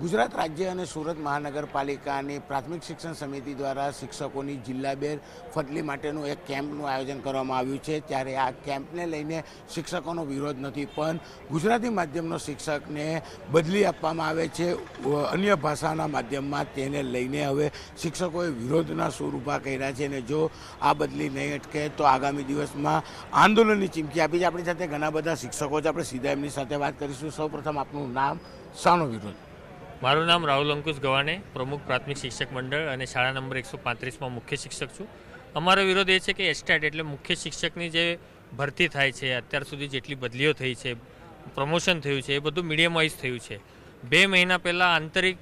ગુજરાત રાજ્ય અને સુરત મહાનગરપાલિકાની પ્રાથમિક શિક્ષણ સમિતિ દ્વારા શિક્ષકોની જિલ્લાબેર ફટલી માટેનું એક કેમ્પનું આયોજન કરવામાં આવ્યું છે। ત્યારે આ કેમ્પને લઈને શિક્ષકોનો વિરોધ નથી, પણ ગુજરાતી માધ્યમનો શિક્ષકને બદલી આપવામાં આવે છે અન્ય ભાષાના માધ્યમમાં, તેને લઈને હવે શિક્ષકોએ વિરોધના સૂર ઊભા કર્યા છે અને જો આ બદલી નહીં અટકે તો આગામી દિવસમાં આંદોલનની ચીમકી આપી છે। આપણી સાથે ઘણા બધા શિક્ષકો છે, આપણે સીધા એમની સાથે વાત કરીશું। સૌપ્રથમ આપનું નામ, શાનો વિરોધ? મારું નામ રાહુલ અંકુશ ગવાને, પ્રમુખ પ્રાથમિક શિક્ષક મંડળ અને શાળા નંબર 135માં મુખ્ય શિક્ષક છું। અમારો વિરોધ એ છે કે એસ્ટેટ એટલે મુખ્ય શિક્ષકની જે ભરતી થાય છે, અત્યાર સુધી જેટલી બદલીઓ થઈ છે, પ્રમોશન થયું છે, એ બધું મીડિયમ વાઇઝ થયું છે। 2 મહિના પહેલાં આંતરિક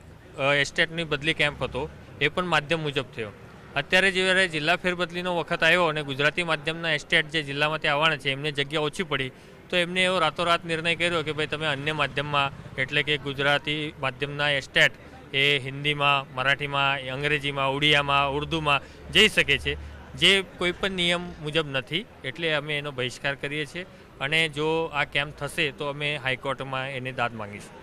એસ્ટેટની બદલી કેમ્પ હતો, એ પણ માધ્યમ મુજબ થયો। અત્યારે જ્યારે જિલ્લા ફેરબદલીનો વખત આવ્યો અને ગુજરાતી માધ્યમના એસ્ટેટ જે જિલ્લામાંથી આવવાના છે એમને જગ્યા ઓછી પડી, તો એમને એવો રાતોરાત નિર્ણય કર્યો કે ભાઈ તમે અન્ય માધ્યમમાં એટલે કે ગુજરાતી માધ્યમના એસ્ટેટ એ હિન્દીમાં, મરાઠીમાં, અંગ્રેજીમાં, ઉડિયામાં, ઉર્દુમાં જઈ શકે છે, જે કોઈ પણ નિયમ મુજબ નથી। એટલે અમે એનો બહિષ્કાર કરીએ છીએ અને જો આ કેમ્પ થશે તો અમે હાઈકોર્ટમાં એની દાદ માંગીશું।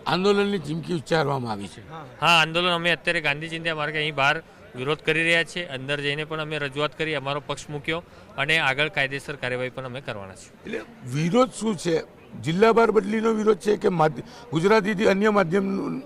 આંદોલનની ચીમકી ઉચ્ચારવામાં આવી છે। હા, આંદોલન અમે અત્યારે ગાંધી ચિંધ્યા માર્ગે અહીં બહાર વિરોધ કરી રહ્યા છીએ। અંદર જઈને પણ અમે રજૂઆત કરી, અમારો પક્ષ મૂક્યો અને આગળ કાયદેસર કાર્યવાહી પણ અમે કરવાના છીએ। એટલે વિરોધ શું છે? જિલ્લા બાર બદલીનો વિરોધ છે કે ગુજરાતીથી અન્ય માધ્યમનું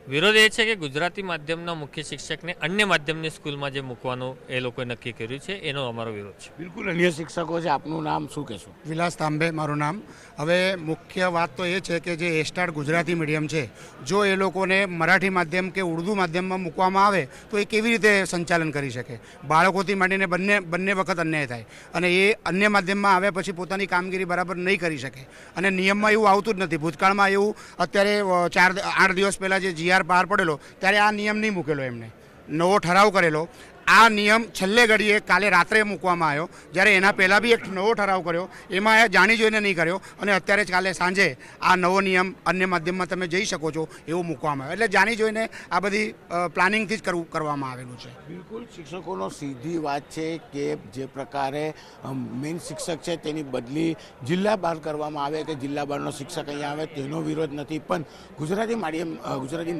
વિરોધ? એ છે કે ગુજરાતી માધ્યમના મુખ્ય શિક્ષકને અન્ય માધ્યમની સ્કૂલમાં જે મૂકવાનું એ લોકોએ નક્કી કર્યું છે, એનો અમારો વિરોધ છે। બિલકુલ અન્ય શિક્ષકો છે, આપનું નામ શું કહેશો? વિલાસ તાંબે મારું નામ। હવે મુખ્ય વાત તો એ છે કે જે એસ્ટાર ગુજરાતી મીડિયમ છે, જો એ લોકોને મરાઠી માધ્યમ કે ઉર્દુ માધ્યમમાં મૂકવામાં આવે તો એ કેવી રીતે સંચાલન કરી શકે? બાળકોથી માંડીને બંને વખત અન્યાય થાય અને એ અન્ય માધ્યમમાં આવ્યા પછી પોતાની કામગીરી બરાબર નહીં કરી શકે અને નિયમમાં એવું આવતું જ નથી। ભૂતકાળમાં એવું અત્યારે 8 દિવસ પહેલાં જે GR બહાર પડેલો ત્યારે આ નિયમ નહીં મૂકેલો, એમને નવો ઠરાવ કરેલો। આ નિયમ છેલ્લે ઘડીએ કાલે રાત્રે મૂકવામાં આવ્યો, જ્યારે એના પહેલાં બી એક નવો ઠરાવ કર્યો, એમાં એ જાણી જોઈને નહીં કર્યો અને અત્યારે જ કાલે સાંજે આ નવો નિયમ અન્ય માધ્યમમાં તમે જઈ શકો છો એવું મૂકવામાં આવ્યો। એટલે જાણી જોઈને આ બધી પ્લાનિંગથી જ કરવામાં આવેલું છે। બિલકુલ શિક્ષકોનો સીધી વાત છે કે જે પ્રકારે મેઇન શિક્ષક છે તેની બદલી જિલ્લા બહાર કરવામાં આવે કે જિલ્લા બહારનો શિક્ષક અહીંયા આવે તેનો વિરોધ નથી, પણ ગુજરાતી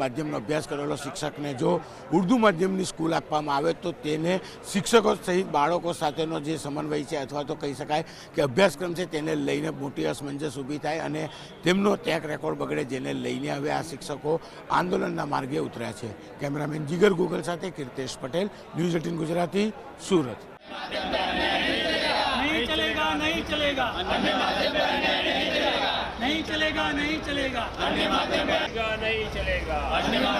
માધ્યમનો અભ્યાસ કરેલો શિક્ષકને જો ઉર્દુ માધ્યમની સ્કૂલ આપવામાં આવે તો તેને શિક્ષકો સહિત બાળકો સાથેનો જે સમન્વય છે અથવા તો કહી શકાય કે અભ્યાસક્રમ છે તેને લઈને મોટી અસમંજસ ઊભી થાય અને તેમનો ટેક રેકોર્ડ બગડે, જેને લઈને હવે આ શિક્ષકો આંદોલનના માર્ગે ઉતર્યા છે। કેમેરામેન જીગર ગોગલ સાથે કીર્તેશ પટેલ, ન્યૂઝ 18 ગુજરાતી, સુરત। नहीं चलेगा, नहीं चलेगा, नहीं चलेगा, नहीं चलेगा, नहीं चलेगा, नहीं चलेगा।